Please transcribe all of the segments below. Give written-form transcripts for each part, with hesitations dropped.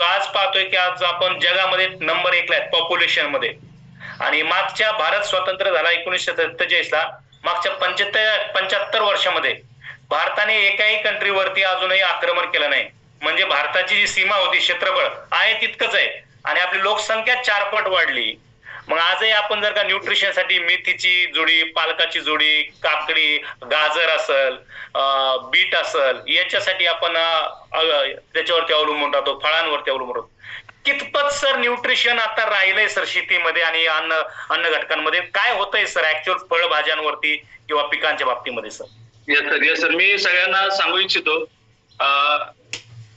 आज पाहतोय की आज आपण जगामध्ये नंबर 1 ला आहेत पॉप्युलेशन मध्ये. आणि मागच्या भारत स्वतंत्र झाला 1947 ला, मागच्या 75 वर्षामध्ये भारताने एकाही कंट्रीवरती अजूनही आक्रमण केलं नाही. म्हणजे भारताची जी सीमा होती, क्षेत्रफळ आहे तितकंच आहे आणि आपली लोकसंख्या 4 पट वाढली. मग आजही आपण जर का न्यूट्रिशनसाठी मेथीची जोडी, पालकाची जोडी, काकडी, गाजर असल, बीट असल, याच्यासाठी आपण त्याच्यावरती अवलंबून राहतो, फळांवरती अवलंबून राहतो. कितपत सर न्यूट्रिशन आता राहिलंय सर शेतीमध्ये आणि अन्न घटकांमध्ये? काय होतंय सर ऍक्च्युअल फळभाज्यांवरती किंवा पिकांच्या बाबतीमध्ये sir? Yes sir, yes sir. मी सगळ्यांना सांगू इच्छितो,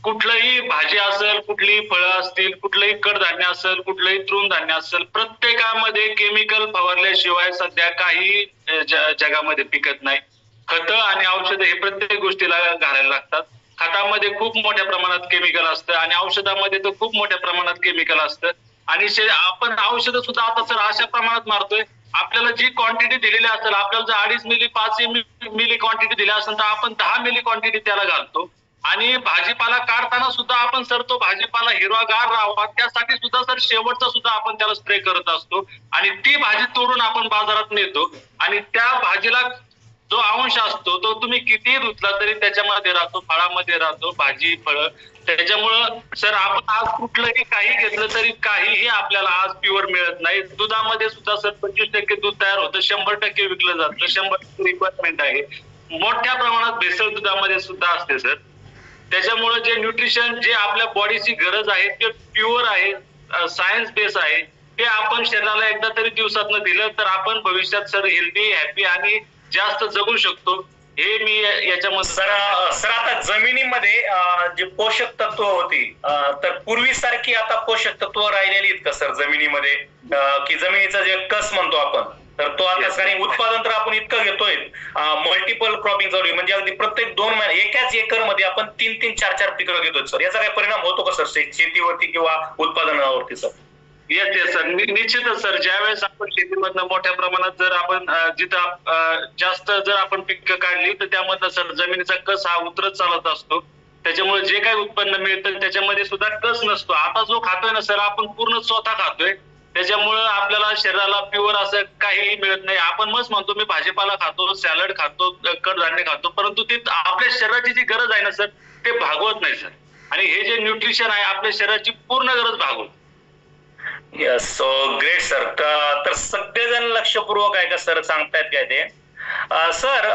कुठलंही भाजी असेल, कुठलीही फळं असतील, कुठलंही कडधान्य असेल, कुठलंही तृणधान्य असेल, प्रत्येकामध्ये केमिकल फवारल्याशिवाय सध्या काही जगामध्ये पिकत नाही. खतं आणि औषधं हे प्रत्येक गोष्टीला घालायला लागतात. खतामध्ये खूप मोठ्या प्रमाणात केमिकल असतं आणि औषधामध्ये तर खूप मोठ्या प्रमाणात केमिकल असतं. आणि आपण औषधं सुद्धा आता सर अशा प्रमाणात मारतोय, आपल्याला जी क्वांटिटी दिलेली असेल, आपल्याला जर 2.5 मिली 5 मिली क्वांटिटी दिली असेल तर आपण 10 मिली क्वांटिटी त्याला घालतो. आणि भाजीपाला काढताना सुद्धा आपण सर तो भाजीपाला हिरवागार राहावा त्यासाठी सुद्धा सर शेवटचा सुद्धा आपण त्याला स्प्रे करत असतो. आणि ती भाजी तोडून आपण बाजारात नेतो आणि त्या भाजीला जो अंश असतो तो तुम्ही कितीही धुतला तरी त्याच्यामध्ये राहतो, फळामध्ये राहतो, भाजी फळं. त्याच्यामुळं सर आपण आज कुठलंही काही घेतलं तरी काहीही आपल्याला आज प्युअर मिळत नाही. दुधामध्ये सुद्धा सर 25% दूध तयार होतं, 100% विकलं जातं, 100% रिक्वायरमेंट आहे. मोठ्या प्रमाणात भेसळ दुधामध्ये सुद्धा असते सर. त्याच्यामुळे जे न्यूट्रिशन जे आपल्या बॉडीची गरज आहे ते प्युअर आहे, सायन्स बेस आहे. ते आपण शरीराला एकदा तरी दिवसातनं दिलं तर आपण भविष्यात सर हेल्दी, हॅपी आणि जास्त जगू शकतो. हे मी याच्यामध्ये सर आता जमिनीमध्ये जे पोषक तत्व होती, तर पूर्वीसारखी आता पोषक तत्व राहिलेली आहेत का सर जमिनीमध्ये? की जमिनीचा जे कस म्हणतो आपण, तर तो आता उत्पादन तर आपण इतकं घेतोय, मल्टिपल क्रॉपिंग चालू आहे, म्हणजे अगदी प्रत्येक 2 महिने एकाच एकर मध्ये आपण 3-3, 4-4 पिकं घेतोय सर. याचा काही परिणाम होतो का सर शेतीवरती किंवा उत्पादनावरती सर? येस येस सर, निश्चितच सर. ज्यावेळेस आपण शेतीमधनं मोठ्या प्रमाणात जर आपण जिथं जास्त जर आपण पिकं काढली तर त्यामधनं सर जमिनीचा कस हा उतरत चालत असतो. त्याच्यामुळे जे काही उत्पन्न मिळतं त्याच्यामध्ये सुद्धा कस नसतो. आता जो खातोय ना सर आपण पूर्ण स्वतः खातोय, त्याच्यामुळं आपल्याला शरीराला प्युअर असं काहीही मिळत नाही. आपण मस्त म्हणतो मी भाजीपाला खातो, सॅलड खातो, कडधान्य खातो, परंतु ते आपल्या शरीराची जी गरज आहे ना सर ते भागवत नाही सर. आणि हे जे न्यूट्रिशन आहे आपल्या शरीराची पूर्ण गरज भागवत. Yes, so great sir. तर सगळेजण लक्षपूर्वक आहे का सर, सांगतायत काय ते? सर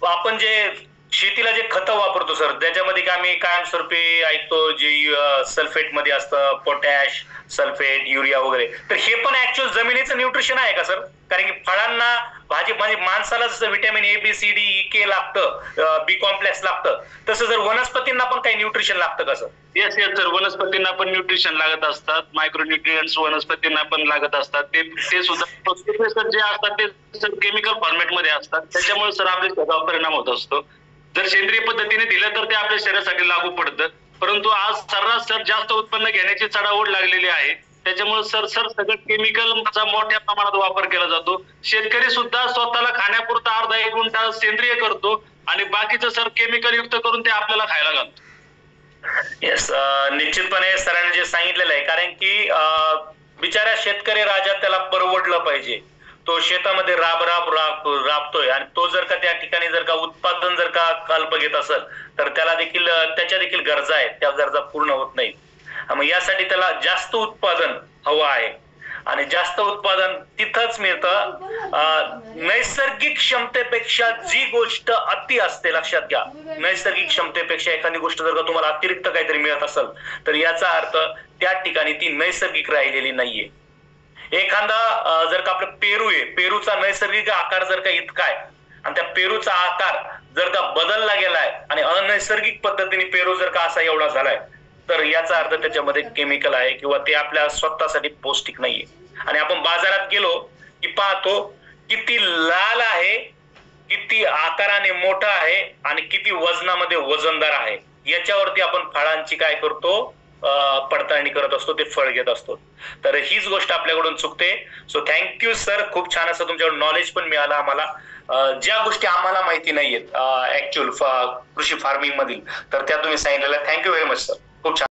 आपण जे शेतीला जे खतं वापरतो सर, त्याच्यामध्ये आम्ही कायमस्वरूपी ऐकतो जे सल्फेट मध्ये असतं, पोटॅश, सल्फेट, युरिया वगैरे, तर हे पण ऍक्च्युअल जमिनीचं न्यूट्रिशन आहे का सर? कारण की फळांना, भाजी म्हणजे माणसाला जसं vitamin A B C D E K लागतं, बी कॉम्प्लेक्स लागतं, तसं जर वनस्पतींना पण काही न्यूट्रिशन लागतं का सर? येस येस सर, वनस्पतींना पण न्यूट्रिशन लागत असतात, मायक्रोन्यूट्रियंट्स वनस्पतींना पण लागत असतात. ते सुद्धा सर जे असतात ते सर केमिकल फॉर्मॅट मध्ये असतात. त्याच्यामुळे सर आपल्या शरीरावर परिणाम होत असतो. जर सेंद्रिय पद्धतीने दिलं तर ते आपल्या शरीरासाठी लागू पडतं. परंतु आज सर्रास सर जास्त उत्पन्न घेण्याची चढाओढ लागलेली आहे. त्याच्यामुळे सर सगळं केमिकलचा मोठ्या प्रमाणात वापर केला जातो. शेतकरी सुद्धा स्वतःला खाण्यापुरता अर्धा 1 गुंठा सेंद्रिय करतो आणि बाकीचं सर केमिकल युक्त करून ते आपल्याला खायला घालतो. येस, निश्चितपणे सरांनी जे सांगितलेलं आहे, कारण की बिचारा शेतकरी राजा त्याला परवडलं पाहिजे. तो शेतामध्ये राबतोय आणि तो जर का त्या ठिकाणी जर का उत्पादन जर का अल्प घेत असेल तर त्याला देखील त्याच्या देखील गरजा आहेत, त्या गरजा पूर्ण होत नाहीत. मग यासाठी त्याला जास्त उत्पादन हवं आहे आणि जास्त उत्पादन तिथंच मिळतं नैसर्गिक क्षमतेपेक्षा. जी गोष्ट अति असते, लक्षात घ्या, नैसर्गिक क्षमतेपेक्षा एखादी गोष्ट जर का तुम्हाला अतिरिक्त काहीतरी मिळत असेल तर याचा अर्थ त्या ठिकाणी ती नैसर्गिक राहिलेली नाहीये. एखादा जर का आपलं पेरू आहे, पेरूचा नैसर्गिक आकार जर का इतका आहे आणि त्या पेरूचा आकार जर का बदलला गेलाय आणि अनैसर्गिक पद्धतीने पेरू जर का असा एवढा झालाय तर याचा अर्थ त्याच्यामध्ये केमिकल आहे किंवा ते आपल्या स्वतःसाठी पौष्टिक नाहीये. आणि आपण बाजारात गेलो की पाहतो किती लाल आहे, किती आकाराने मोठा आहे आणि किती वजनामध्ये वजनदार आहे. याच्यावरती आपण फळांची काय करतो, पडताळणी करत असतो, ते फळ घेत असतो. तर हीच गोष्ट आपल्याकडून चुकते. सो थँक्यू सर, खूप छान असं तुमच्याकडून नॉलेज पण मिळालं आम्हाला. ज्या गोष्टी आम्हाला माहिती नाहीयेत ऍक्च्युअल कृषी फार्मिंग मधील, तर त्या तुम्ही सांगितलेल्या. थँक्यू व्हेरी मच सर, खूप छान.